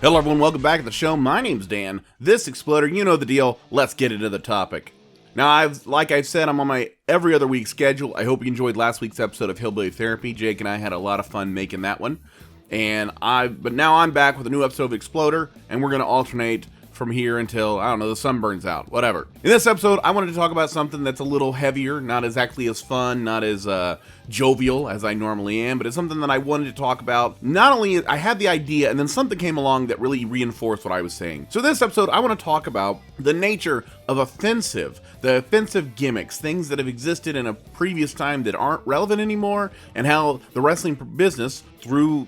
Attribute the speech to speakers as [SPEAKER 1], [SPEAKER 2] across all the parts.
[SPEAKER 1] Hello everyone, welcome back to the show. My name's Dan. This Exploder, you know the deal. Let's get into the topic. Now, like I've said, I'm on my every other week schedule. I hope you enjoyed last week's episode of Hillbilly Therapy. Jake and I had a lot of fun making that one. But now I'm back with a new episode of Exploder, and we're going to alternate from here until, I don't know, the sun burns out, whatever. In this episode, I wanted to talk about something that's a little heavier, not exactly as fun, not as jovial as I normally am, but it's something that I wanted to talk about. Not only, I had the idea, and then something came along that really reinforced what I was saying. So this episode, I want to talk about the nature of the offensive gimmicks, things that have existed in a previous time that aren't relevant anymore, and how the wrestling business, through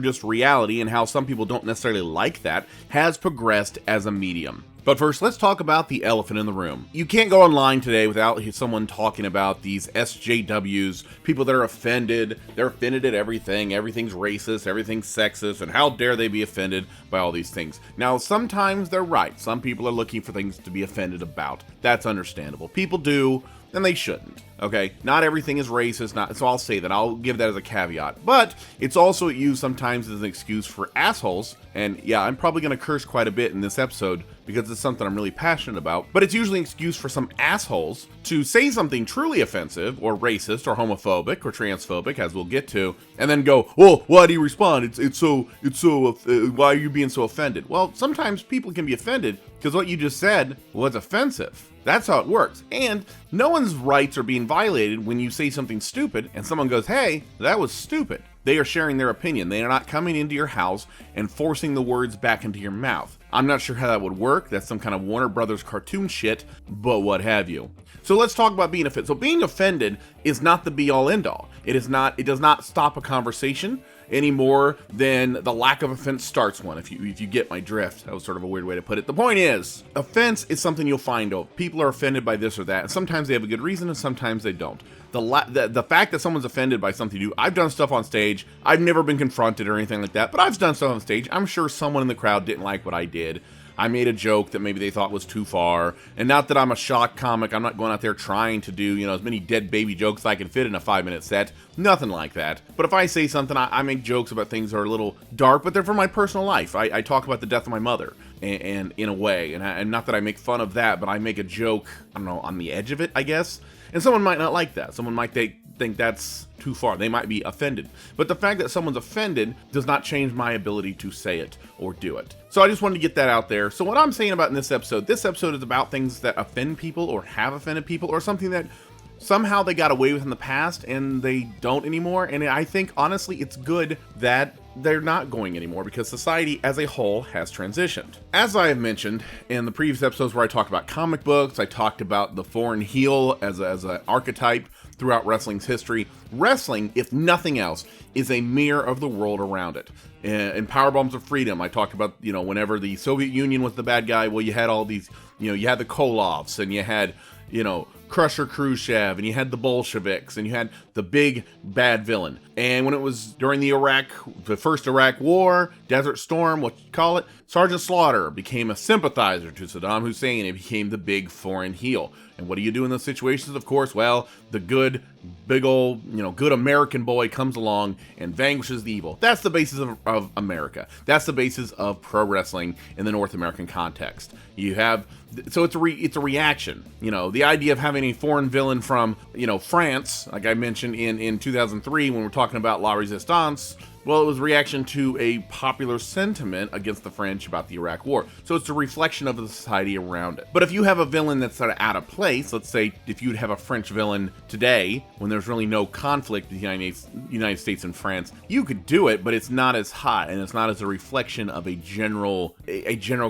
[SPEAKER 1] just reality and how some people don't necessarily like that, has progressed as a medium. But first, let's talk about the elephant in the room. You can't go online today without someone talking about these SJWs, people that are offended. They're offended at everything. Everything's racist, everything's sexist, and how dare they be offended by all these things. Now, sometimes they're right. Some people are looking for things to be offended about. That's understandable. People do, and they shouldn't. Okay, not everything is racist, so I'll say that. I'll give that as a caveat. But it's also used sometimes as an excuse for assholes. And yeah, I'm probably going to curse quite a bit in this episode because it's something I'm really passionate about. But it's usually an excuse for some assholes to say something truly offensive or racist or homophobic or transphobic, as we'll get to, and then go, "Oh, why do you respond? Why are you being so offended?" Well, sometimes people can be offended because what you just said was offensive. That's how it works. And no one's rights are being violated when you say something stupid and someone goes, "Hey, that was stupid." They are sharing their opinion. They are not coming into your house and forcing the words back into your mouth. I'm not sure how that would work. That's some kind of Warner Brothers cartoon shit, but what have you. So let's talk about being offended. So being offended is not the be all end all. It does not stop a conversation any more than the lack of offense starts one, if you get my drift. That was sort of a weird way to put it. The point is, offense is something you'll find out. People are offended by this or that, and sometimes they have a good reason and sometimes they don't. The fact that someone's offended by something you do, I've done stuff on stage, I've never been confronted or anything like that, but I've done stuff on stage. I'm sure someone in the crowd didn't like what I did. I made a joke that maybe they thought was too far, and not that I'm a shock comic. I'm not going out there trying to do, as many dead baby jokes as I can fit in a 5-minute set. Nothing like that. But if I say something, I make jokes about things that are a little dark, but they're from my personal life. I talk about the death of my mother, and in a way, and not that I make fun of that, but I make a joke, I don't know, on the edge of it, I guess. And someone might not like that. Someone might think that's too far. They might be offended. But the fact that someone's offended does not change my ability to say it or do it. So I just wanted to get that out there. So what I'm saying about in this episode is about things that offend people or have offended people, or something that somehow they got away with in the past and they don't anymore. And I think, honestly, it's good that they're not going anymore because society as a whole has transitioned. As I have mentioned in the previous episodes where I talked about comic books, I talked about the foreign heel as an archetype throughout wrestling's history. Wrestling, if nothing else, is a mirror of the world around it. In Power Bombs of Freedom, I talked about, whenever the Soviet Union was the bad guy, well, you had all these, you had the Kolovs, and you had, Crusher Khrushchev, and you had the Bolsheviks, and you had the big bad villain. And when it was during the first Iraq War, Desert Storm, what you call it, Sergeant Slaughter became a sympathizer to Saddam Hussein and became the big foreign heel. And what do you do in those situations? Of course, well, the good, big old, good American boy comes along and vanquishes the evil. That's the basis of America. That's the basis of pro wrestling in the North American context. So it's a reaction. The idea of having a foreign villain from, France, like I mentioned in 2003 when we're talking about La Resistance, well, it was a reaction to a popular sentiment against the French about the Iraq War. So it's a reflection of the society around it. But if you have a villain that's sort of out of place, let's say if you'd have a French villain today, when there's really no conflict between the United States and France, you could do it, but it's not as hot, and it's not as a reflection of a general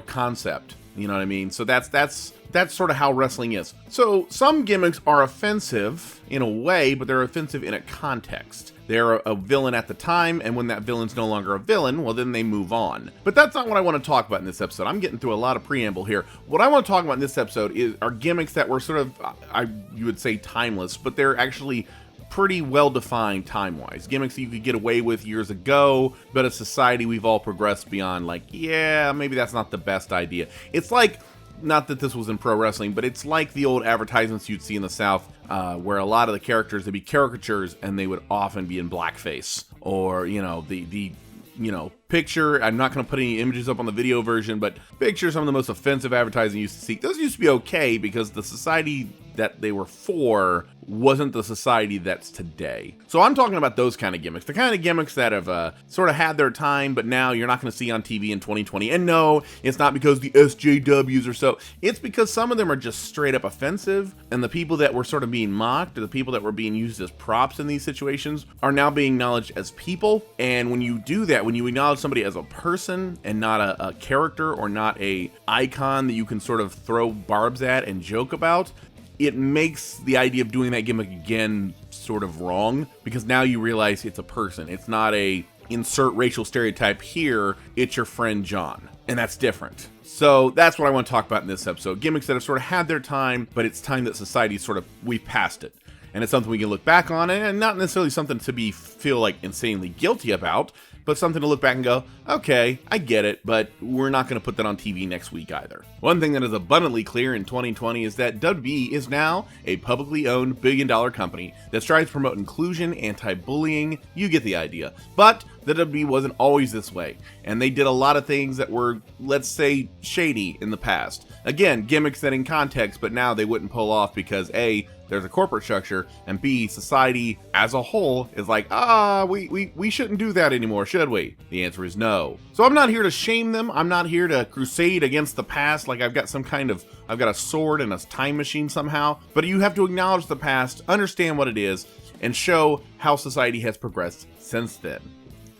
[SPEAKER 1] concept. You know what I mean? So that's sort of how wrestling is. So some gimmicks are offensive in a way, but they're offensive in a context. They're a villain at the time, and when that villain's no longer a villain, well, then they move on. But that's not what I want to talk about in this episode. I'm getting through a lot of preamble here. What I want to talk about in this episode are gimmicks that were sort of, you would say timeless, but they're actually pretty well-defined time-wise. Gimmicks that you could get away with years ago, but as society, we've all progressed beyond, maybe that's not the best idea. It's like, not that this was in pro wrestling, but it's like the old advertisements you'd see in the South, where a lot of the characters, they'd be caricatures, and they would often be in blackface, or, the picture, I'm not going to put any images up on the video version, but picture some of the most offensive advertising you used to see. Those used to be okay because the society that they were for wasn't the society that's today. So I'm talking about those kind of gimmicks, the kind of gimmicks that have sort of had their time, but now you're not going to see on TV in 2020. And no, it's not because the SJWs are so, it's because some of them are just straight up offensive, and the people that were sort of being mocked, or the people that were being used as props in these situations, are now being acknowledged as people. And when you do that, when you acknowledge somebody as a person and not a character or not a icon that you can sort of throw barbs at and joke about, it makes the idea of doing that gimmick again sort of wrong, because now you realize it's a person. It's not a insert racial stereotype here, it's your friend John. And that's different. So that's what I want to talk about in this episode. Gimmicks that have sort of had their time, but it's time that society we've passed it. And it's something we can look back on, and not necessarily something to feel like insanely guilty about, but something to look back and go, okay, I get it, but we're not going to put that on TV next week either. One thing that is abundantly clear in 2020 is that WWE is now a publicly owned billion-dollar company that strives to promote inclusion, anti-bullying, you get the idea. But the WWE wasn't always this way, and they did a lot of things that were, let's say, shady in the past. Again, gimmicks that in context, but now they wouldn't pull off because A, there's a corporate structure, and B, society as a whole is like, we shouldn't do that anymore, should we? The answer is no. So I'm not here to shame them. I'm not here to crusade against the past like I've got a sword and a time machine somehow. But you have to acknowledge the past, understand what it is, and show how society has progressed since then.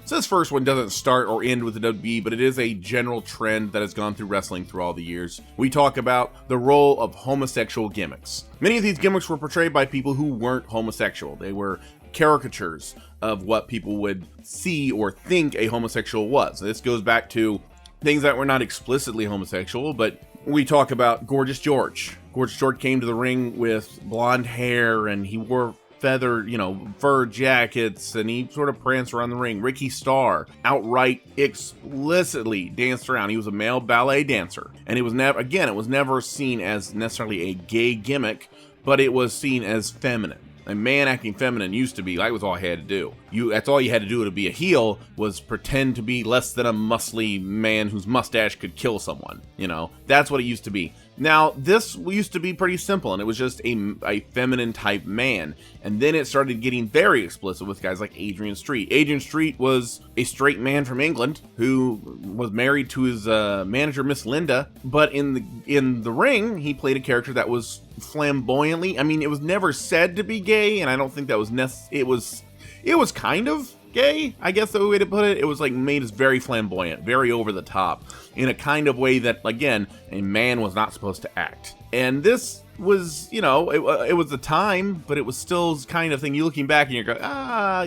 [SPEAKER 1] So this first one doesn't start or end with the WWE, but it is a general trend that has gone through wrestling through all the years. We talk about the role of homosexual gimmicks. Many of these gimmicks were portrayed by people who weren't homosexual. They were caricatures of what people would see or think a homosexual was. This goes back to things that were not explicitly homosexual, but we talk about Gorgeous George. Gorgeous George came to the ring with blonde hair, and he wore feather, fur jackets, and he sort of pranced around the ring. Ricky Starr outright explicitly danced around. He was a male ballet dancer, and it was never seen as necessarily a gay gimmick, but it was seen as feminine. A man acting feminine used to be, that was all I had to do. That's all you had to do to be a heel, was pretend to be less than a muscly man whose mustache could kill someone. That's what it used to be. Now, this used to be pretty simple, and it was just a feminine type man. And then it started getting very explicit with guys like Adrian Street. Adrian Street was a straight man from England who was married to his manager, Miss Linda. But in the ring, he played a character that was flamboyantly, it was never said to be gay, and I don't think that was it was kind of gay, I guess the way to put it. It was made as very flamboyant, very over the top, in a kind of way that, again, a man was not supposed to act. And this was, it was the time, but it was still kind of thing. You looking back and you're going,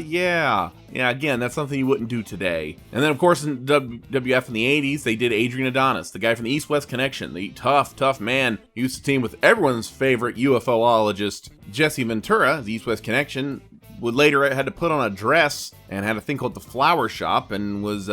[SPEAKER 1] yeah, again, that's something you wouldn't do today. And then, of course, in WWF in the 80s, they did Adrian Adonis, the guy from the East-West Connection, the tough man who used to team with everyone's favorite UFOologist, Jesse Ventura, the East-West Connection. Would later had to put on a dress and had a thing called the Flower Shop, and was,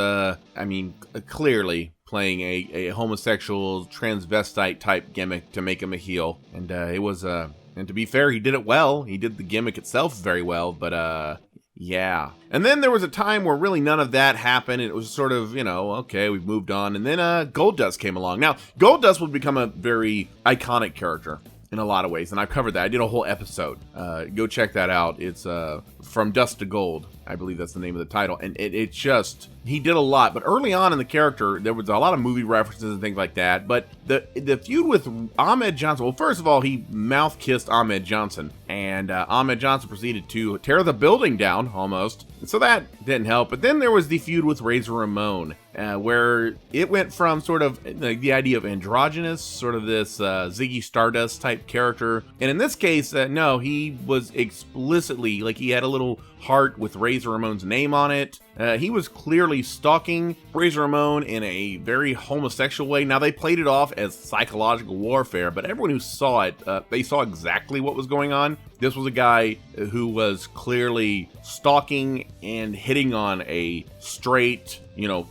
[SPEAKER 1] clearly playing a homosexual transvestite type gimmick to make him a heel. And it was, and to be fair, he did it well. He did the gimmick itself very well, but yeah. And then there was a time where really none of that happened. It was sort of, okay, we've moved on. And then Goldust came along. Now, Goldust would become a very iconic character in a lot of ways, and I've covered that. I did a whole episode. Go check that out. It's From Dust to Gold, I believe that's the name of the title. And it just, he did a lot. But early on in the character, there was a lot of movie references and things like that. But the feud with Ahmed Johnson, well, first of all, he mouth-kissed Ahmed Johnson. And Ahmed Johnson proceeded to tear the building down, almost. So that didn't help. But then there was the feud with Razor Ramon, where it went from sort of the idea of androgynous, sort of this Ziggy Stardust type character. And in this case, no, he was explicitly, he had a little heart with Razor Ramon's name on it. He was clearly stalking Razor Ramon in a very homosexual way. Now, they played it off as psychological warfare, but everyone who saw it, they saw exactly what was going on. This was a guy who was clearly stalking and hitting on a straight,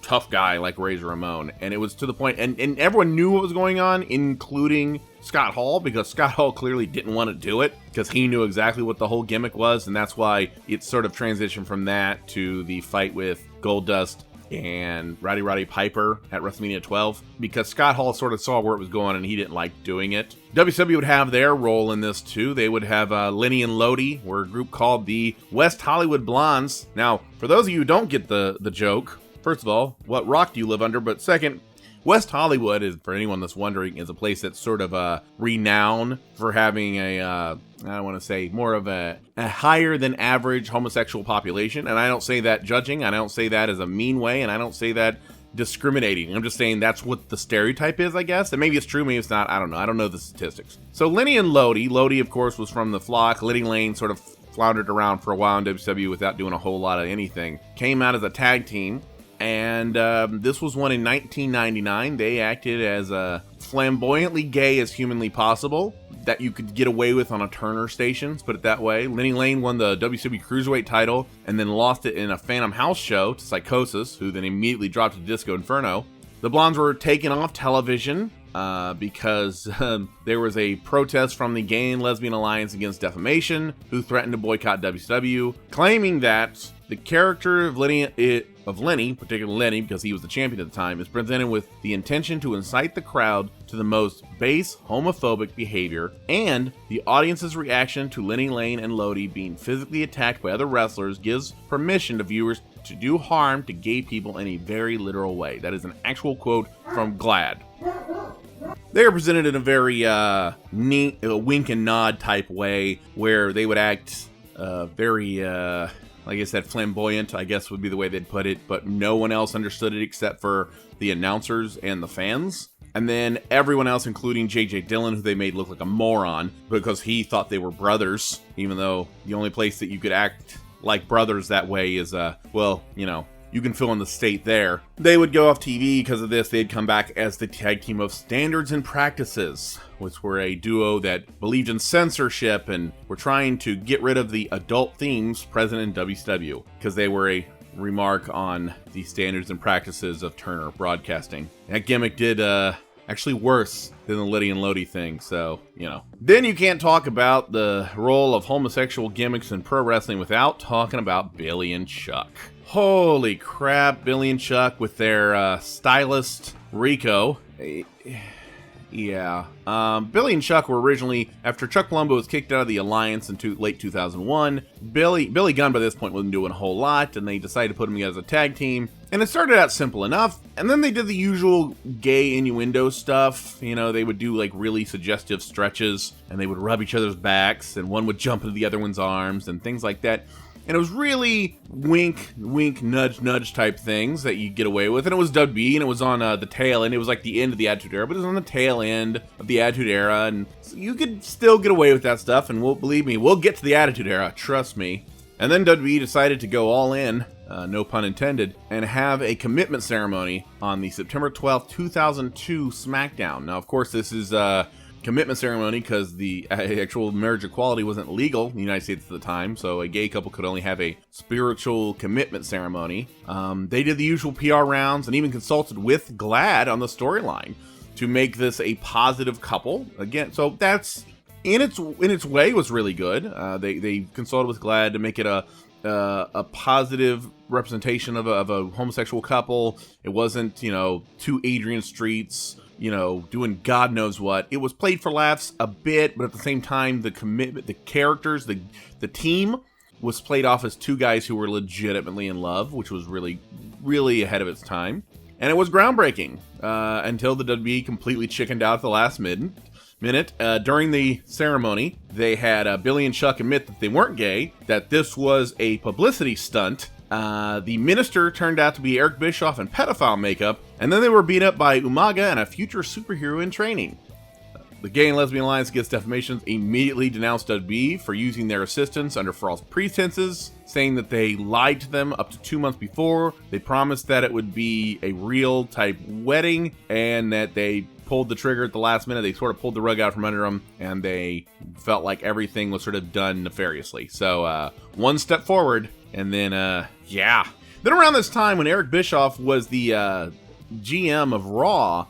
[SPEAKER 1] tough guy like Razor Ramon. And it was to the point, and everyone knew what was going on, including Scott Hall, because Scott Hall clearly didn't want to do it because he knew exactly what the whole gimmick was, and that's why it sort of transitioned from that to the fight with Goldust and Roddy Piper at WrestleMania 12, because Scott Hall sort of saw where it was going and he didn't like doing it. WCW would have their role in this too. They would have Lenny and Lodi, were a group called the West Hollywood Blondes. Now, for those of you who don't get the joke, first of all, what rock do you live under? But second, West Hollywood, is, for anyone that's wondering, is a place that's sort of renowned for having I don't want to say, more of a higher than average homosexual population. And I don't say that judging, I don't say that as a mean way, and I don't say that discriminating. I'm just saying that's what the stereotype is, I guess. And maybe it's true, maybe it's not, I don't know. I don't know the statistics. So Lenny and Lodi. Lodi, of course, was from the Flock. Lenny Lane sort of floundered around for a while in WCW without doing a whole lot of anything. Came out as a tag team. And this was one in 1999. They acted as flamboyantly gay as humanly possible, that you could get away with on a Turner station, let's put it that way. Lenny Lane won the WCW Cruiserweight title and then lost it in a Phantom House show to Psychosis, who then immediately dropped to Disco Inferno. The Blondes were taken off television because there was a protest from the Gay and Lesbian Alliance Against Defamation, who threatened to boycott WCW, claiming that the character of Lenny, particularly Lenny, because he was the champion at the time, is presented with the intention to incite the crowd to the most base homophobic behavior, and the audience's reaction to Lenny Lane and Lodi being physically attacked by other wrestlers gives permission to viewers to do harm to gay people in a very literal way. That is an actual quote from GLAAD. They are presented in a very neat, wink and nod type way, where they would act very, like I said, flamboyant, I guess would be the way they'd put it, but no one else understood it except for the announcers and the fans. And then everyone else, including J.J. Dillon, who they made look like a moron because he thought they were brothers, even though the only place that you could act like brothers that way is, well, you know, you can fill in the state there. They would go off TV because of this. They'd come back as the tag team of Standards and Practices, which were a duo that believed in censorship and were trying to get rid of the adult themes present in WCW, because they were a remark on the standards and practices of Turner Broadcasting. That gimmick did actually worse than the Liddy and Lodi thing, so, you know. Then you can't talk about the role of homosexual gimmicks in pro wrestling without talking about Billy and Chuck. Holy crap, Billy and Chuck with their stylist Rico. Yeah. Billy and Chuck were originally, after Chuck Palumbo was kicked out of the Alliance in late 2001, Billy Gunn by this point wasn't doing a whole lot, and they decided to put him together as a tag team. And it started out simple enough, and then they did the usual gay innuendo stuff. You know, they would do like really suggestive stretches, and they would rub each other's backs, and one would jump into the other one's arms, and things like that. And it was really wink, wink, nudge, nudge type things that you get away with. And it was WB, and it was on the tail end. It was like the end of the Attitude Era, but it was on the tail end of the Attitude Era. And so you could still get away with that stuff. And believe me, we'll get to the Attitude Era. Trust me. And then WB decided to go all in, no pun intended, and have a commitment ceremony on the September 12th, 2002 SmackDown. Now, of course, this is commitment ceremony because the actual marriage equality wasn't legal in the United States at the time, so a gay couple could only have a spiritual commitment ceremony. They did the usual PR rounds and even consulted with GLAAD on the storyline to make this a positive couple. Again, so that's in its way was really good. They consulted with GLAAD to make it a positive representation of a homosexual couple. It wasn't, you know, two Adrian Streets, you know, doing God knows what. It was played for laughs a bit, but at the same time, the commitment, the characters, the team was played off as two guys who were legitimately in love, which was really, really ahead of its time. And it was groundbreaking until the WWE completely chickened out at the last minute. During the ceremony, they had Billy and Chuck admit that they weren't gay, that this was a publicity stunt. The minister turned out to be Eric Bischoff in pedophile makeup, and then they were beat up by Umaga and a future superhero in training. The Gay and Lesbian Alliance Against Defamation immediately denounced WB for using their assistants under false pretenses, saying that they lied to them up to 2 months before. They promised that it would be a real type wedding, and that they pulled the trigger at the last minute. They sort of pulled the rug out from under them, and they felt like everything was sort of done nefariously. So one step forward, and then yeah. Then around this time, when Eric Bischoff was the GM of Raw,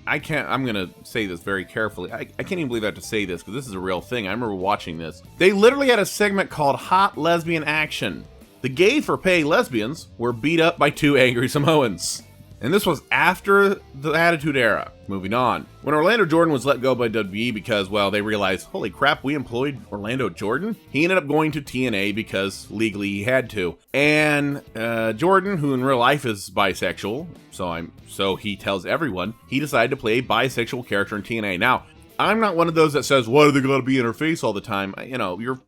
[SPEAKER 1] I'm gonna say this very carefully. I can't even believe I have to say this because this is a real thing. I remember watching this. They literally had a segment called Hot Lesbian Action. the gay for pay lesbians were beat up by 2 angry Samoans. And this was after the Attitude Era. Moving on. When Orlando Jordan was let go by WWE because, well, they realized, holy crap, we employed Orlando Jordan? He ended up going to TNA because legally he had to. And Jordan, who in real life is bisexual, so he tells everyone, he decided to play a bisexual character in TNA. Now, I'm not one of those that says, why are they going to be in her face all the time? You know, your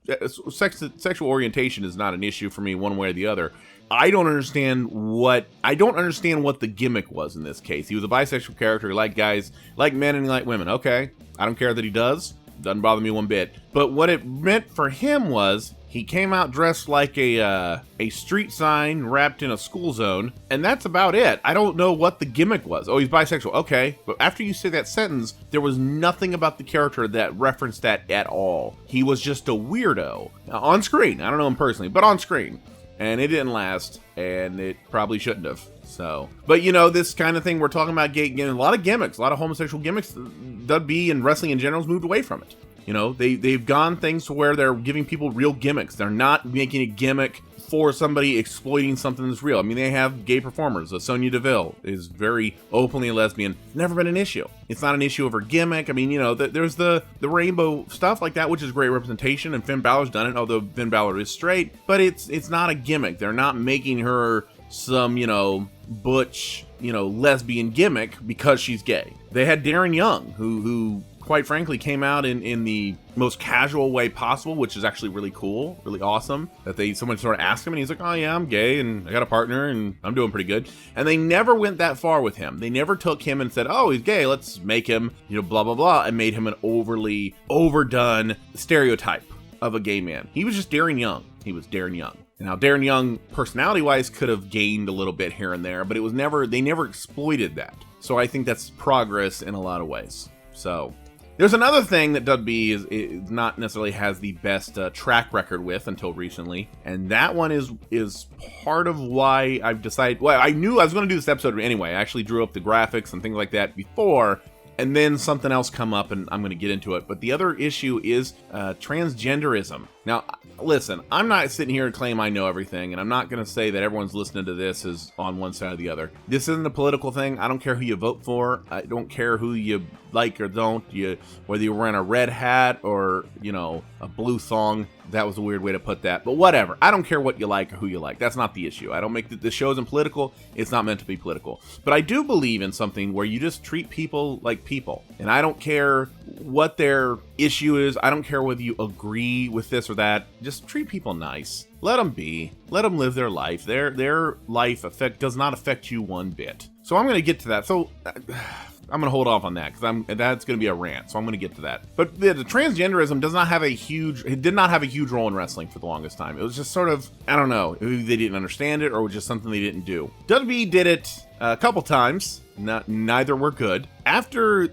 [SPEAKER 1] sexual orientation is not an issue for me one way or the other. I don't understand what the gimmick was in this case. He was a bisexual character. He liked guys, like men and he liked women. Okay, I don't care that he does. Doesn't bother me one bit. But what it meant for him was he came out dressed like a street sign wrapped in a school zone, and that's about it. I don't know what the gimmick was. Oh, he's bisexual. Okay, but after you say that sentence, there was nothing about the character that referenced that at all. He was just a weirdo. On screen. I don't know him personally, but on screen. And it didn't last, and it probably shouldn't have. So, but you know, this kind of thing we're talking about, a lot of gimmicks, a lot of homosexual gimmicks. WWE and wrestling in general has moved away from it. You know, they've gone things to where they're giving people real gimmicks. They're not making a gimmick for somebody exploiting something that's real. I mean, they have gay performers. Sonya Deville is very openly a lesbian. Never been an issue. It's not an issue of her gimmick. I mean, you know, there's the rainbow stuff like that, which is great representation, and Finn Balor's done it, although Finn Balor is straight. But it's not a gimmick. They're not making her some, you know, butch, you know, lesbian gimmick because she's gay. They had Darren Young, who quite frankly came out in the most casual way possible, which is actually really cool, really awesome, that someone sort of asked him and he's like, oh yeah, I'm gay and I got a partner and I'm doing pretty good. And they never went that far with him. They never took him and said, oh, he's gay, let's make him, you know, blah blah blah, and made him an overly overdone stereotype of a gay man. He was just Darren Young. He was Darren Young. Now, Darren Young, personality-wise, could have gained a little bit here and there, but they never exploited that. So I think that's progress in a lot of ways. So there's another thing that WWE is not necessarily has the best track record with until recently, and that one is part of why I've decided. Well, I knew I was going to do this episode anyway. I actually drew up the graphics and things like that before, and then something else come up, and I'm going to get into it. But the other issue is transgenderism. Now, listen, I'm not sitting here to claim I know everything, and I'm not going to say that everyone's listening to this is on one side or the other. This isn't a political thing. I don't care who you vote for. I don't care who you like or don't. Whether you're wearing a red hat or, you know, a blue thong. That was a weird way to put that, but whatever. I don't care what you like or who you like. That's not the issue. I don't make the show isn't political. It's not meant to be political. But I do believe in something where you just treat people like people. And I don't care what their issue is. I don't care whether you agree with this or that. Just treat people nice. Let them be. Let them live their life. Their life does not affect you one bit. So I'm going to get to that. So I'm going to hold off on that because that's going to be a rant. So I'm going to get to that. But the transgenderism did not have a huge role in wrestling for the longest time. It was just sort of, I don't know, they didn't understand it or it was just something they didn't do. WWE did it a couple times. Neither were good. After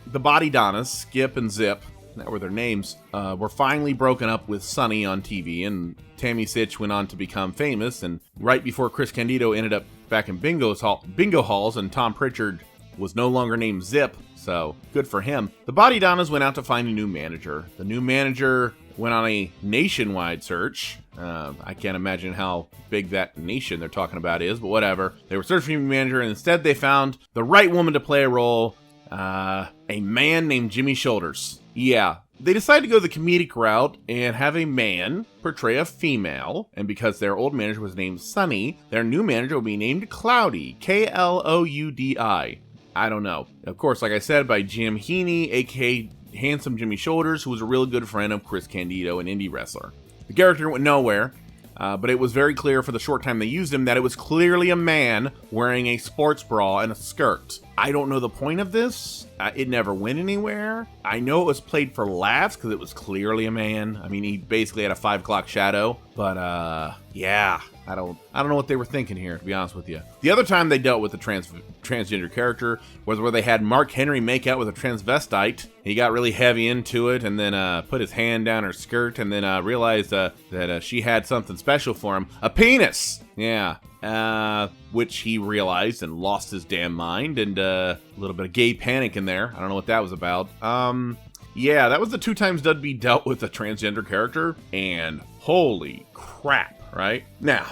[SPEAKER 1] the Body Donnas, Skip and Zip, that were their names, were finally broken up with Sunny on TV, and Tammy Sitch went on to become famous, and right before Chris Candido ended up back in bingo halls, and Tom Pritchard was no longer named Zip, so good for him. The Body Donnas went out to find a new manager. The new manager went on a nationwide search. I can't imagine how big that nation they're talking about is, but whatever. They were searching for a new manager, and instead they found the right woman to play a role, a man named Jimmy Shoulders. Yeah, they decided to go the comedic route and have a man portray a female, and because their old manager was named Sunny, their new manager will be named Cloudy, Kloudi. I don't know. Of course, like I said, by Jim Heaney, aka Handsome Jimmy Shoulders, who was a really good friend of Chris Candido, an indie wrestler. The character went nowhere, but it was very clear for the short time they used him that it was clearly a man wearing a sports bra and a skirt. I don't know the point of this. It never went anywhere. I know it was played for laughs because it was clearly a man. I mean, he basically had a 5 o'clock shadow, but yeah. I don't know what they were thinking here, to be honest with you. The other time they dealt with a transgender character was where they had Mark Henry make out with a transvestite. He got really heavy into it and then put his hand down her skirt and then realized that she had something special for him. A penis! Yeah. Which he realized and lost his damn mind, and a little bit of gay panic in there. I don't know what that was about. Yeah, that was the 2 times WWE dealt with a transgender character, and holy crap. right? Now,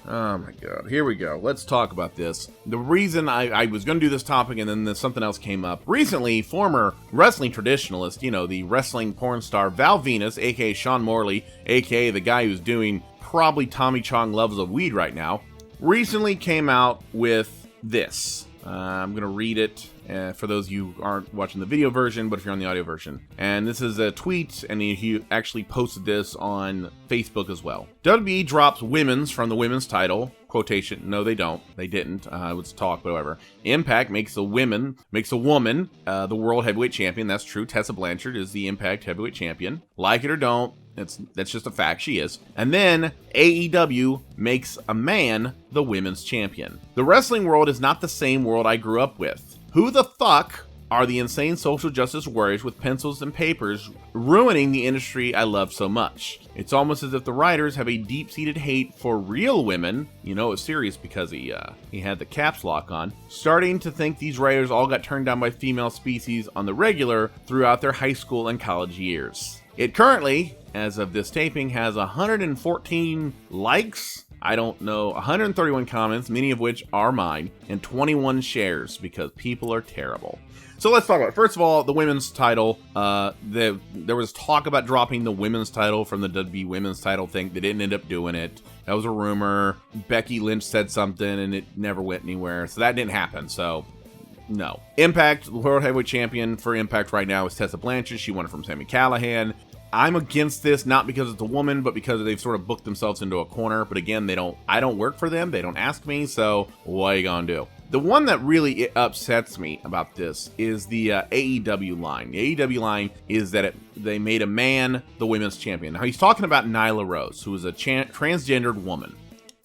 [SPEAKER 1] oh my god, here we go. Let's talk about this. The reason I was going to do this topic and then something else came up. Recently, former wrestling traditionalist, you know, the wrestling porn star Val Venis, aka Sean Morley, aka the guy who's doing probably Tommy Chong levels of weed right now, recently came out with this. I'm going to read it for those of you who aren't watching the video version, but if you're on the audio version. And this is a tweet, and he actually posted this on Facebook as well. WWE drops women's from the women's title. Quotation. No, they don't. They didn't. It was talk, but whatever. Impact makes a woman the world heavyweight champion. That's true. Tessa Blanchard is the Impact heavyweight champion. Like it or don't, that's just a fact. She is. And then AEW makes a man the women's champion. The wrestling world is not the same world I grew up with. Who the fuck are the insane social justice warriors with pencils and papers ruining the industry I love so much? It's almost as if the writers have a deep-seated hate for real women. You know it's serious because he had the caps lock on. Starting to think these writers all got turned down by female species on the regular throughout their high school and college years. It currently, as of this taping, has 114 likes. I don't know, 131 comments, many of which are mine, and 21 shares because people are terrible. So let's talk about it. First of all, the women's title. There was talk about dropping the women's title from the WWE women's title thing. They didn't end up doing it. That was a rumor. Becky Lynch said something and it never went anywhere. So that didn't happen. So no. Impact, the World Heavyweight Champion for Impact right now is Tessa Blanchard. She won it from Sami Callihan. I'm against this, not because it's a woman, but because they've sort of booked themselves into a corner. But again, I don't work for them. They don't ask me. So what are you going to do? The one that really upsets me about this is the AEW line. The AEW line is that they made a man the women's champion. Now, he's talking about Nyla Rose, who is a transgendered woman,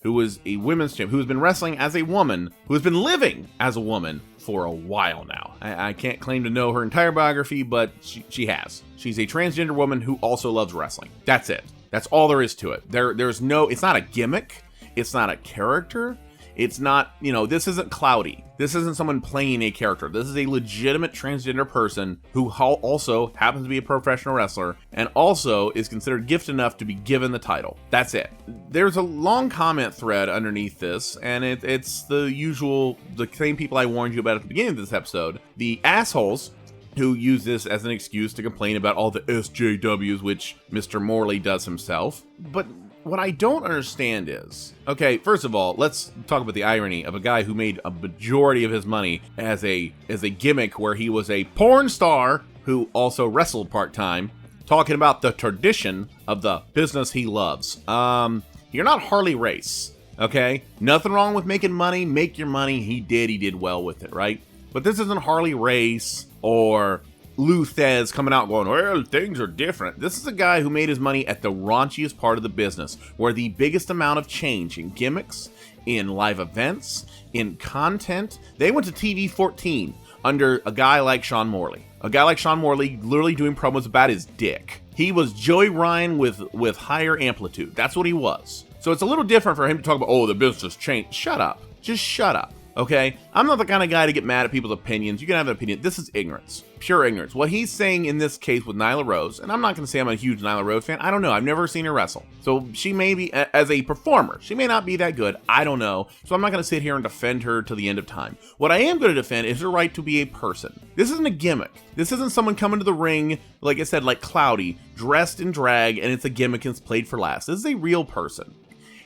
[SPEAKER 1] who is a women's champion, who has been wrestling as a woman, who has been living as a woman for a while now. I can't claim to know her entire biography, but she has. She's a transgender woman who also loves wrestling. That's it. That's all there is to it. There's no, it's not a gimmick. It's not a character. It's not, this isn't Cloudy. This isn't someone playing a character. This is a legitimate transgender person who also happens to be a professional wrestler and also is considered gifted enough to be given the title. That's it. There's a long comment thread underneath this, and it's the same people I warned you about at the beginning of this episode. The assholes who use this as an excuse to complain about all the SJWs, which Mr. Morley does himself. But what I don't understand is, okay, first of all, let's talk about the irony of a guy who made a majority of his money as a gimmick where he was a porn star who also wrestled part-time, talking about the tradition of the business he loves. You're not Harley Race, okay? Nothing wrong with making money. Make your money. He did well with it, right? But this isn't Harley Race or Lou Thez coming out going, well, things are different. This is a guy who made his money at the raunchiest part of the business, where the biggest amount of change in gimmicks, in live events, in content, they went to TV 14 under a guy like Sean Morley. A guy like Sean Morley literally doing promos about his dick. He was Joey Ryan with higher amplitude. That's what he was. So it's a little different for him to talk about, oh, the business changed. Shut up. Just shut up. Okay? I'm not the kind of guy to get mad at people's opinions. You can have an opinion. This is ignorance. Pure ignorance. What he's saying in this case with Nyla Rose, and I'm not going to say I'm a huge Nyla Rose fan. I don't know. I've never seen her wrestle. So she may be, as a performer, she may not be that good. I don't know. So I'm not going to sit here and defend her to the end of time. What I am going to defend is her right to be a person. This isn't a gimmick. This isn't someone coming to the ring, like I said, like Cloudy, dressed in drag, and it's a gimmick and it's played for laughs. This is a real person.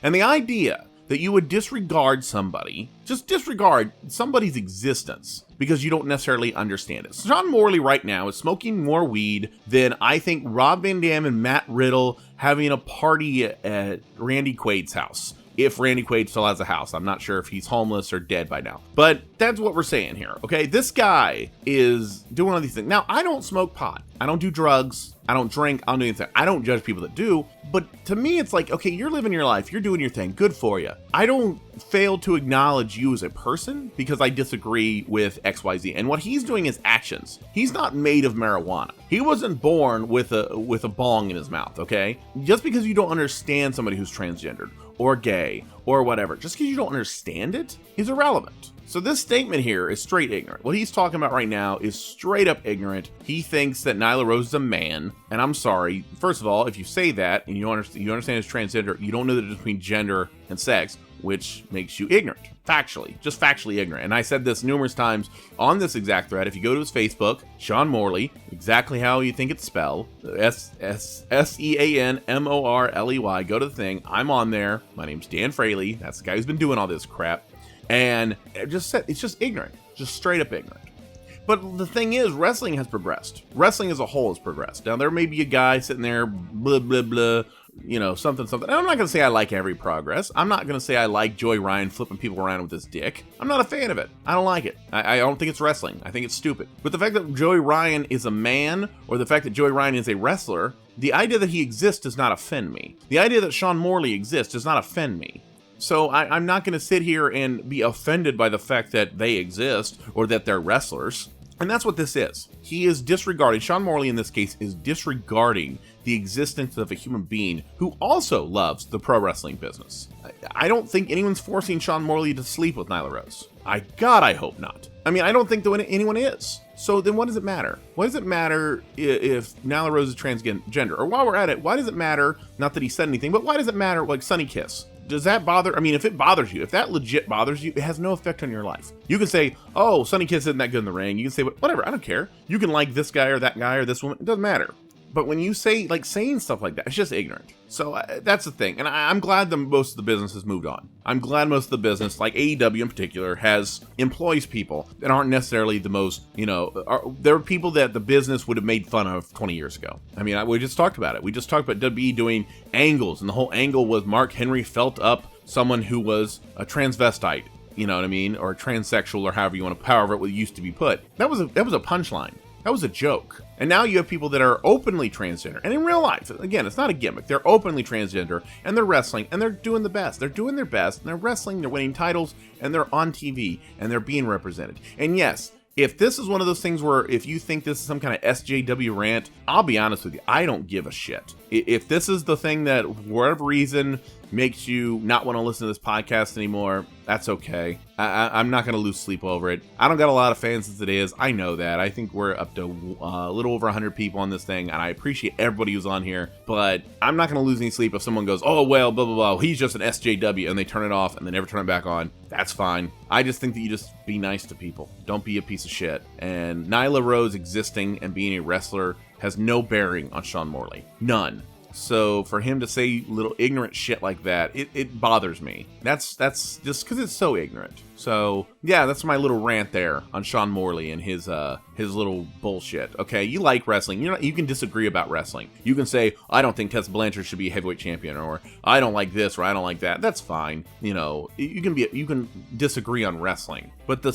[SPEAKER 1] And the idea that you would disregard somebody, just disregard somebody's existence because you don't necessarily understand it. Sean Morley right now is smoking more weed than I think Rob Van Dam and Matt Riddle having a party at Randy Quaid's house. If Randy Quaid still has a house. I'm not sure if he's homeless or dead by now. But that's what we're saying here, okay? This guy is doing all these things. Now, I don't smoke pot. I don't do drugs. I don't drink. I don't do anything. I don't judge people that do. But to me, it's like, okay, you're living your life. You're doing your thing. Good for you. I don't fail to acknowledge you as a person because I disagree with XYZ. And what he's doing is actions. He's not made of marijuana. He wasn't born with a bong in his mouth, okay? Just because you don't understand somebody who's transgendered or gay or whatever, just because you don't understand it is irrelevant. So this statement here is straight ignorant. What he's talking about right now is straight up ignorant. He thinks that Nyla Rose is a man, and I'm sorry. First of all, if you say that and you understand it's transgender, you don't know the difference between gender and sex, which makes you ignorant. Factually, just factually ignorant. And I said this numerous times on this exact thread. If you go to his Facebook, Sean Morley, exactly how you think it's spelled, SEANMORLEY, go to the thing. I'm on there. My name's Dan Fraley. That's the guy who's been doing all this crap. And it just said, it's just ignorant, just straight up ignorant. But the thing is, wrestling has progressed. Wrestling as a whole has progressed. Now, there may be a guy sitting there, blah, blah, blah, you know, something. And I'm not going to say I like every progress. I'm not going to say I like Joey Ryan flipping people around with his dick. I'm not a fan of it. I don't like it. I don't think it's wrestling. I think it's stupid. But the fact that Joey Ryan is a man, or the fact that Joey Ryan is a wrestler, the idea that he exists does not offend me. The idea that Sean Morley exists does not offend me. So I'm not going to sit here and be offended by the fact that they exist or that they're wrestlers. And that's what this is. He is disregarding, Sean Morley in this case is disregarding the existence of a human being who also loves the pro wrestling business. I don't think anyone's forcing Sean Morley to sleep with Nyla Rose. God, I hope not. I mean, I don't think that anyone is. So then what does it matter? What does it matter if Nyla Rose is transgender? Or while we're at it, why does it matter, not that he said anything, but why does it matter, like Sunny Kiss? Does that bother? I mean, if it bothers you, if that legit bothers you, it has no effect on your life. You can say, oh, Sunny Kiss isn't that good in the ring. You can say, whatever, I don't care. You can like this guy or that guy or this woman. It doesn't matter. But when you say, like, saying stuff like that, it's just ignorant. So that's the thing. And I'm glad that most of the business has moved on. I'm glad most of the business, like AEW in particular, employs people that aren't necessarily the most, there are people that the business would have made fun of 20 years ago. I mean, we just talked about it. We just talked about WWE doing angles, and the whole angle was Mark Henry felt up someone who was a transvestite, you know what I mean? Or a transsexual, or however you want to, however it used to be put. That was a punchline. That was a joke. And now you have people that are openly transgender. And in real life, again, it's not a gimmick. They're openly transgender, and they're wrestling, and they're doing the best. They're doing their best, and they're wrestling, they're winning titles, and they're on TV, and they're being represented. And yes, if this is one of those things where if you think this is some kind of SJW rant, I'll be honest with you, I don't give a shit. If this is the thing that, for whatever reason, makes you not want to listen to this podcast anymore, that's okay. I'm not going to lose sleep over it. I don't got a lot of fans as it is. I know that. I think we're up to a little over 100 people on this thing, and I appreciate everybody who's on here, but I'm not going to lose any sleep if someone goes, oh, well, blah, blah, blah, he's just an SJW, and they turn it off and they never turn it back on. That's fine. I just think that you just be nice to people. Don't be a piece of shit. And Nyla Rose existing and being a wrestler has no bearing on Sean Morley. None. So for him to say little ignorant shit like that, it bothers me. That's just because it's so ignorant. So yeah, that's my little rant there on Sean Morley and his little bullshit. Okay, you like wrestling. You can disagree about wrestling. You can say, I don't think Tessa Blanchard should be a heavyweight champion, or I don't like this, or I don't like that. That's fine. You can disagree on wrestling. But the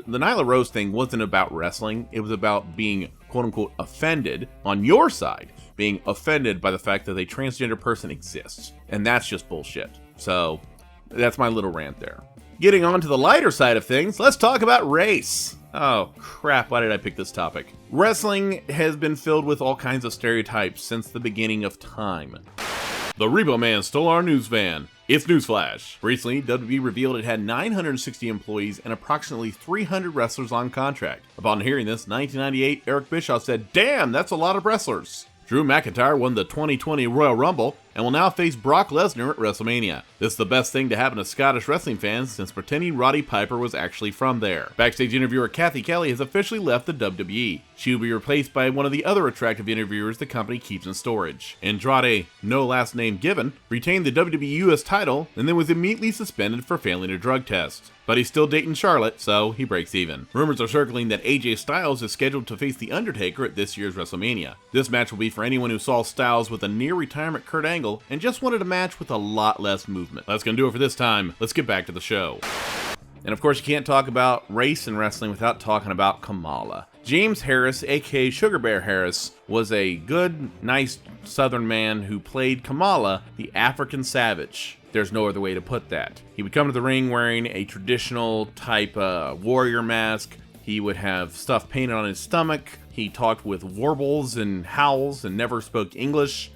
[SPEAKER 1] Nyla Rose thing wasn't about wrestling. It was about being quote unquote offended on your side. Being offended by the fact that a transgender person exists. And that's just bullshit. So that's my little rant there. Getting on to the lighter side of things, let's talk about race. Oh crap, why did I pick this topic? Wrestling has been filled with all kinds of stereotypes since the beginning of time. The Repo Man stole our news van. It's newsflash. Recently, WWE revealed it had 960 employees and approximately 300 wrestlers on contract. Upon hearing this, 1998, Eric Bischoff said, damn, that's a lot of wrestlers. Drew McIntyre won the 2020 Royal Rumble and will now face Brock Lesnar at WrestleMania. This is the best thing to happen to Scottish wrestling fans since pretending Roddy Piper was actually from there. Backstage interviewer Kathy Kelly has officially left the WWE. She will be replaced by one of the other attractive interviewers the company keeps in storage. Andrade, no last name given, retained the WWE US title and then was immediately suspended for failing a drug test. But he's still dating Charlotte, so he breaks even. Rumors are circling that AJ Styles is scheduled to face The Undertaker at this year's WrestleMania. This match will be for anyone who saw Styles with a near-retirement Kurt Angle and just wanted a match with a lot less movement. That's gonna do it for this time. Let's get back to the show. And of course, you can't talk about race and wrestling without talking about Kamala. James Harris, aka Sugar Bear Harris, was a good, nice Southern man who played Kamala, the African Savage. There's no other way to put that. He would come to the ring wearing a traditional type warrior mask. He would have stuff painted on his stomach. He talked with warbles and howls and never spoke English.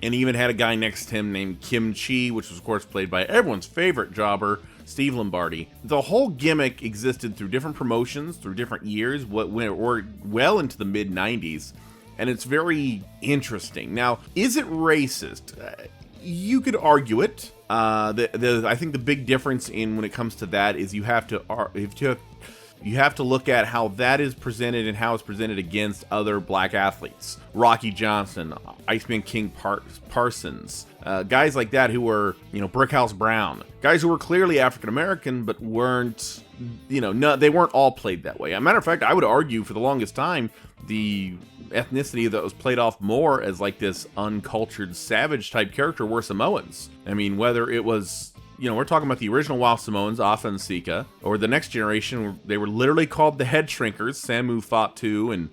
[SPEAKER 1] And he even had a guy next to him named Kim Chi, which was of course played by everyone's favorite jobber, Steve Lombardi. The whole gimmick existed through different promotions, through different years, or well into the mid-90s, and it's very interesting. Now, is it racist? You could argue it. I think the big difference in when it comes to that is you have to look at how that is presented and how it's presented against other black athletes. Rocky Johnson, Iceman King Parsons, guys like that who were, Brickhouse Brown, guys who were clearly African American but weren't, they weren't all played that way. As a matter of fact, I would argue for the longest time the ethnicity that was played off more as like this uncultured savage type character were Samoans. I mean, whether it was, we're talking about the original Wild Samoans, Afa and Sika, or the next generation, they were literally called the Head Shrinkers. Samu fought too, and,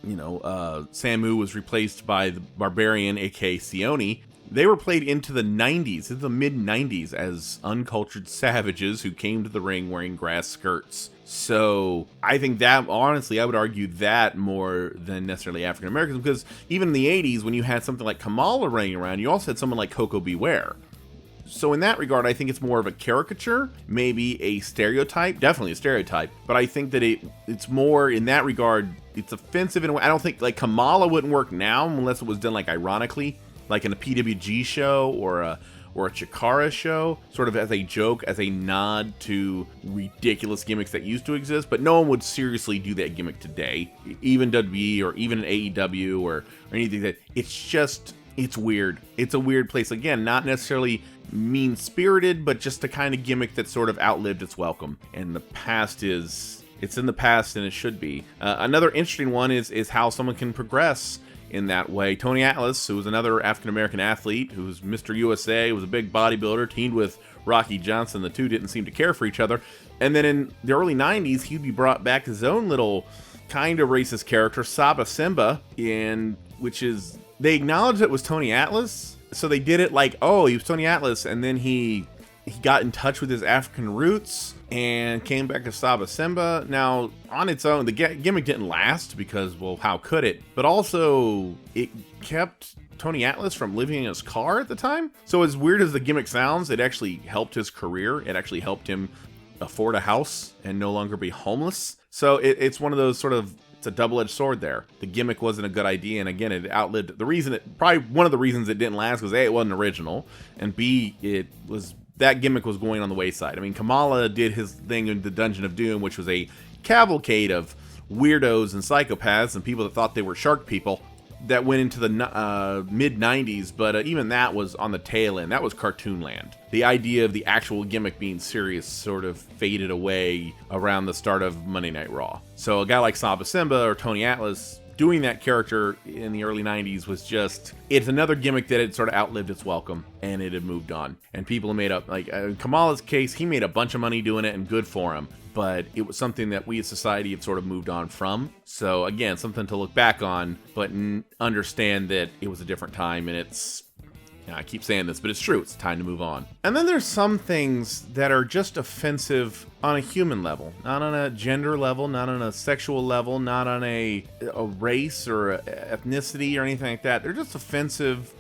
[SPEAKER 1] Samu was replaced by the Barbarian, aka Sione. They were played into the 90s, into the mid-90s, as uncultured savages who came to the ring wearing grass skirts. So I think that, honestly, I would argue that more than necessarily African Americans, because even in the 80s, when you had something like Kamala running around, you also had someone like Coco Beware. So in that regard, I think it's more of a caricature, maybe a stereotype, definitely a stereotype. But I think that it's more, in that regard, it's offensive in a way. I don't think, like, Kamala wouldn't work now unless it was done, like, ironically, like in a PWG show or a Chikara show, sort of as a joke, as a nod to ridiculous gimmicks that used to exist. But no one would seriously do that gimmick today, even WWE or even AEW or anything. That it's weird. It's a weird place. Again, not necessarily mean-spirited, but just a kind of gimmick that sort of outlived its welcome. And the past it's in the past, and it should be. Another interesting one is how someone can progress in that way. Tony Atlas, who was another African-American athlete, who was Mr. USA, was a big bodybuilder, teamed with Rocky Johnson. The two didn't seem to care for each other. And then in the early 90s, he'd be brought back to his own little kind of racist character, Sabah Simba, which is, they acknowledged it was Tony Atlas, so they did it like, oh, he was Tony Atlas, and then he got in touch with his African roots and came back to Sabah Simba. Now, on its own, the gimmick didn't last because, well, how could it? But also, it kept Tony Atlas from living in his car at the time. So as weird as the gimmick sounds, it actually helped his career. It actually helped him afford a house and no longer be homeless. So it's one of those sort of, it's a double-edged sword there. The gimmick wasn't a good idea, and again, it outlived the reason. Probably one of the reasons it didn't last was A, it wasn't original, and B, that gimmick was going on the wayside. I mean, Kamala did his thing in the Dungeon of Doom, which was a cavalcade of weirdos and psychopaths and people that thought they were shark people that went into the mid-90s, but even that was on the tail end. That was cartoon land. The idea of the actual gimmick being serious sort of faded away around the start of Monday Night Raw. So a guy like Sabah Simba or Tony Atlas doing that character in the early 90s was just, it's another gimmick that had sort of outlived its welcome, and it had moved on. And people have made up, like in Kamala's case, he made a bunch of money doing it, and good for him. But it was something that we as society have sort of moved on from. So again, something to look back on, but understand that it was a different time, and I keep saying this, but it's true. It's time to move on. And then there's some things that are just offensive on a human level, not on a gender level, not on a sexual level, not on a race or a ethnicity or anything like that. They're just offensive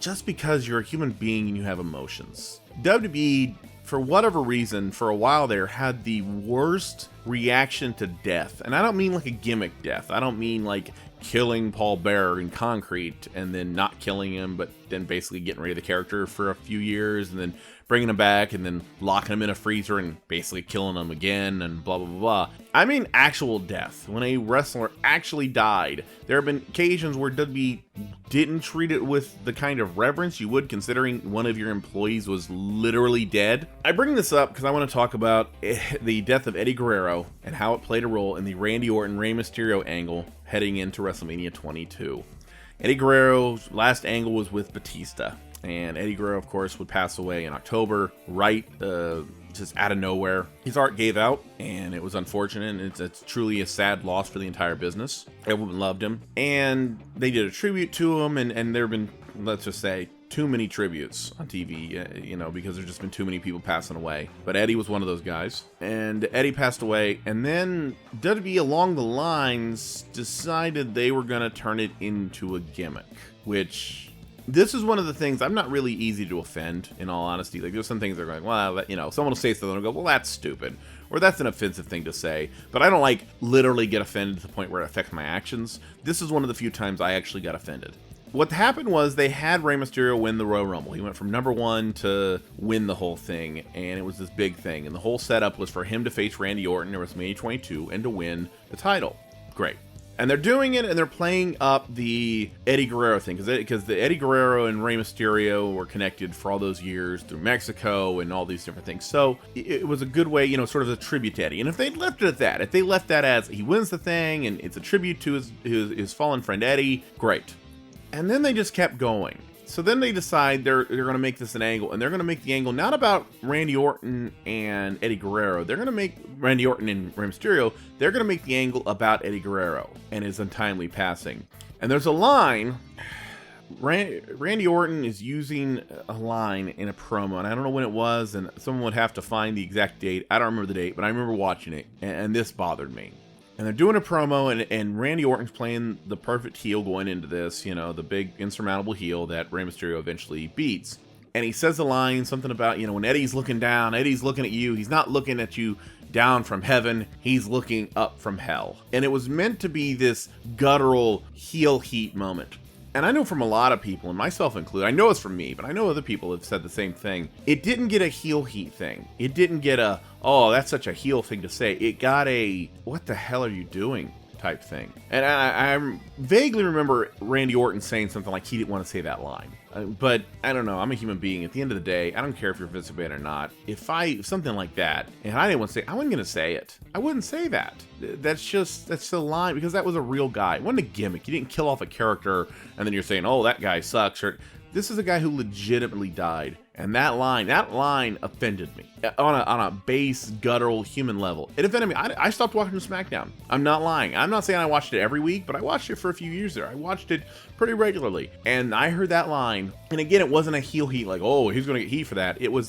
[SPEAKER 1] just because you're a human being and you have emotions. WWE, for whatever reason, for a while there, had the worst reaction to death. And I don't mean like a gimmick death. I don't mean like killing Paul Bearer in concrete and then not killing him, but then basically getting rid of the character for a few years and then bringing him back and then locking him in a freezer and basically killing him again and blah, blah, blah, blah. I mean actual death. When a wrestler actually died, there have been occasions where WWE didn't treat it with the kind of reverence you would, considering one of your employees was literally dead. I bring this up because I want to talk about the death of Eddie Guerrero and how it played a role in the Randy Orton-Rey Mysterio angle heading into WrestleMania 22. Eddie Guerrero's last angle was with Batista, and Eddie Guerrero, of course, would pass away in October, just out of nowhere. His art gave out, and it was unfortunate, and it's truly a sad loss for the entire business. Everyone loved him, and they did a tribute to him, and there have been, let's just say, too many tributes on TV, because there's just been too many people passing away. But Eddie was one of those guys, and Eddie passed away, and then WWE along the lines decided they were going to turn it into a gimmick, which this is one of the things, I'm not really easy to offend, in all honesty. Like, there's some things that are going, well, that, someone will say something and go, well, that's stupid, or that's an offensive thing to say. But I don't, like, literally get offended to the point where it affects my actions. This is one of the few times I actually got offended. What happened was they had Rey Mysterio win the Royal Rumble. He went from #1 to win the whole thing, and it was this big thing. And the whole setup was for him to face Randy Orton at WrestleMania 22 and to win the title. Great. And they're doing it, and they're playing up the Eddie Guerrero thing, because the Eddie Guerrero and Rey Mysterio were connected for all those years through Mexico and all these different things. So it was a good way, sort of a tribute to Eddie. And if they left it at that, if they left that as he wins the thing and it's a tribute to his fallen friend Eddie, great. And then they just kept going. So then they decide they're going to make this an angle, and they're going to make the angle not about Randy Orton and Eddie Guerrero. They're going to make Randy Orton and Rey Mysterio. They're going to make the angle about Eddie Guerrero and his untimely passing. And there's a line. Randy Orton is using a line in a promo, and I don't know when it was, and someone would have to find the exact date. I don't remember the date, but I remember watching it, and this bothered me. And they're doing a promo, and Randy Orton's playing the perfect heel going into this, the big insurmountable heel that Rey Mysterio eventually beats. And he says the line, something about, when Eddie's looking down, Eddie's looking at you, he's not looking at you down from heaven, he's looking up from hell. And it was meant to be this guttural heel heat moment. And I know from a lot of people, and myself included, I know it's from me, but I know other people have said the same thing. It didn't get a heel heat thing. It didn't get a, oh, that's such a heel thing to say. It got a, what the hell are you doing type thing. And I vaguely remember Randy Orton saying something like he didn't want to say that line. But I don't know. I'm a human being. At the end of the day, I don't care if you're Vince McMahon or not. If something like that, and I didn't want to say, I wasn't going to say it. I wouldn't say that. That's the line, because that was a real guy. It wasn't a gimmick. You didn't kill off a character and then you're saying, oh, that guy sucks. Or this is a guy who legitimately died. And that line offended me on a base, guttural, human level. It offended me. I stopped watching SmackDown. I'm not lying. I'm not saying I watched it every week, but I watched it for a few years there. I watched it pretty regularly. And I heard that line. And again, it wasn't a heel heat like, oh, he's going to get heat for that. It was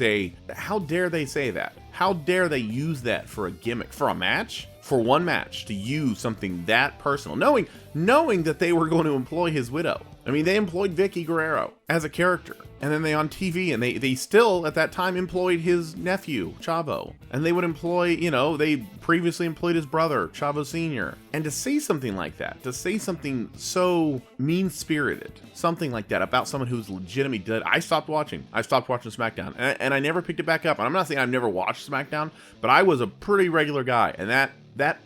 [SPEAKER 1] how dare they say that? How dare they use that for a gimmick, for a match? For one match, to use something that personal, knowing that they were going to employ his widow. I mean, they employed Vicky Guerrero as a character, and then they on TV, and they still at that time employed his nephew Chavo, and they would employ, they previously employed his brother Chavo Sr. And to say something like that, to say something so mean-spirited, something like that about someone who's legitimately dead, I stopped watching SmackDown, and I never picked it back up. And I'm not saying I've never watched SmackDown, but I was a pretty regular guy, and that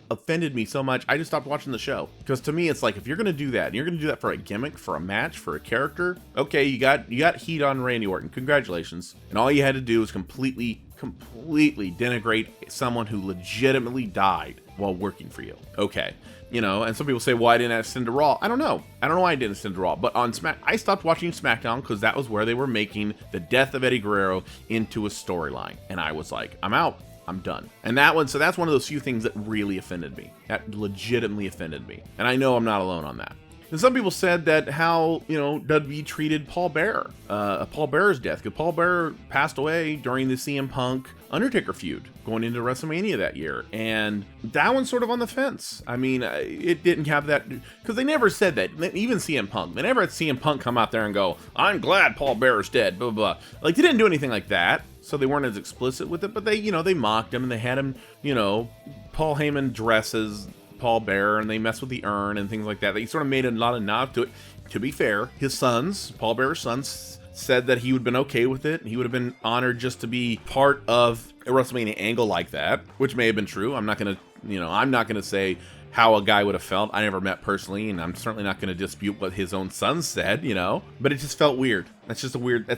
[SPEAKER 1] offended me so much, I just stopped watching the show. Because to me, it's like, if you're going to do that, and you're going to do that for a gimmick, for a match, for a character, okay, you got heat on Randy Orton, congratulations. And all you had to do was completely denigrate someone who legitimately died while working for you. Okay. And some people say, well, I didn't send to Raw. I don't know why I didn't send to Raw. But on I stopped watching SmackDown because that was where they were making the death of Eddie Guerrero into a storyline. And I was like, I'm out. I'm done. And so that's one of those few things that really offended me. That legitimately offended me. And I know I'm not alone on that. And some people said that how, WWE treated Paul Bearer, Paul Bearer's death, because Paul Bearer passed away during the CM Punk Undertaker feud going into WrestleMania that year. And that one's sort of on the fence. I mean, it didn't have that, because they never said that. Even CM Punk, they never had CM Punk come out there and go, I'm glad Paul Bearer's dead, blah, blah, blah. Like, they didn't do anything like that. So they weren't as explicit with it, but they mocked him, and they had him, Paul Heyman dresses Paul Bearer, and they mess with the urn and things like that. They sort of made a lot of nod to it. To be fair, his sons, Paul Bearer's sons, said that he would have been okay with it. He would have been honored just to be part of a WrestleMania angle like that, which may have been true. I'm not going to say how a guy would have felt. I never met personally, and I'm certainly not going to dispute what his own sons said, but it just felt weird. That's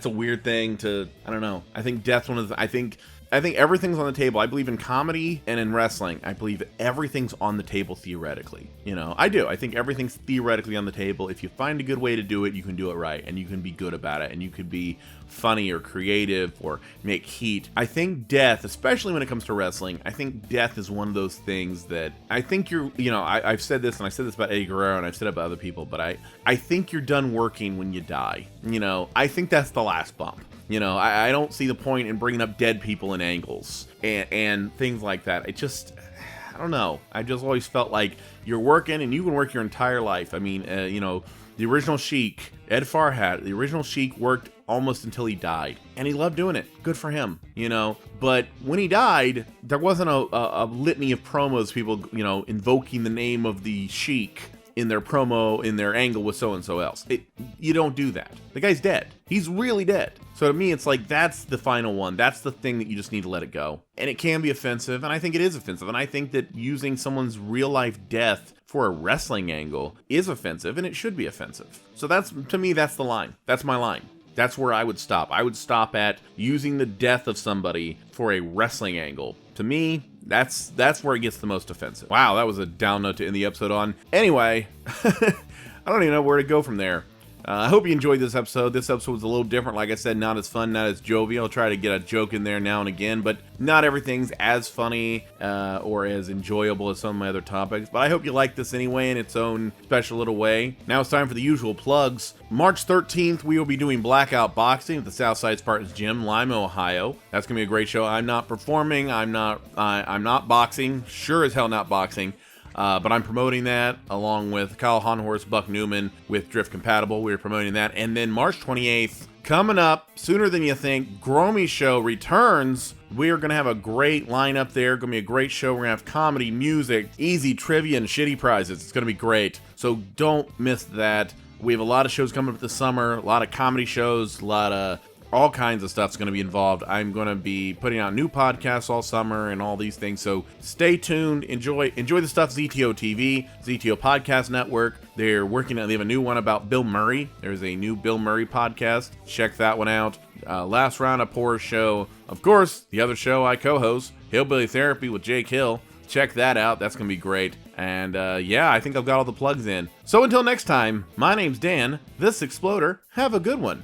[SPEAKER 1] a weird thing to, I don't know. I think death's one of the, I think everything's on the table. I believe in comedy and in wrestling. I believe everything's on the table theoretically. I do. I think everything's theoretically on the table. If you find a good way to do it, you can do it right, and you can be good about it, and you could be funny or creative or make heat. I think death, especially when it comes to wrestling, I think death is one of those things that I think I've said this, and I said this about Eddie Guerrero, and I've said it about other people, but I think you're done working when you die. I think that's the last bump. I don't see the point in bringing up dead people in angles and things like that. I don't know. I just always felt like you're working, and you can work your entire life. I mean, the The original Sheik, Ed Farhat, the original Sheik worked almost until he died. And he loved doing it. Good for him, you know. But when he died, there wasn't a litany of promos, people, you know, invoking the name of the Sheik in their promo, in their angle with so-and-so else. You don't do that. The guy's dead. He's really dead. So to me, it's like, that's the final one. That's the thing that you just need to let it go. And it can be offensive, and I think it is offensive. And I think that using someone's real-life death for a wrestling angle is offensive, and it should be offensive. So that's, to me, that's the line. That's my line. That's where I would stop. I would stop at using the death of somebody for a wrestling angle. To me, that's where it gets the most offensive. Wow, that was a down note to end the episode on. Anyway, I don't even know where to go from there. I hope you enjoyed this episode. This episode was a little different. Like I said, not as fun, not as jovial. I'll try to get a joke in there now and again, but not everything's as funny or as enjoyable as some of my other topics. But I hope you like this anyway in its own special little way. Now it's time for the usual plugs. March 13th, we will be doing Blackout Boxing at the Southside Spartans Gym, Lima, Ohio. That's going to be a great show. I'm not performing. I'm not boxing. Sure as hell not boxing. But I'm promoting that along with Kyle Honhorst, Buck Newman with Drift Compatible. We're promoting that. And then March 28th, coming up sooner than you think, Gromy Show returns. We are going to have a great lineup there. Going to be a great show. We're going to have comedy, music, easy trivia, and shitty prizes. It's going to be great. So don't miss that. We have a lot of shows coming up this summer, a lot of comedy shows, a lot of all kinds of stuff's going to be involved. I'm going to be putting out new podcasts all summer and all these things. So stay tuned. Enjoy the stuff. ZTO TV, ZTO Podcast Network. They're working on, they have a new one about Bill Murray. There's a new Bill Murray podcast. Check that one out. Last Round of Poor show. Of course, the other show I co-host, Hillbilly Therapy with Jake Hill. Check that out. That's going to be great. And yeah, I think I've got all the plugs in. So until next time, my name's Dan, this Exploder. Have a good one.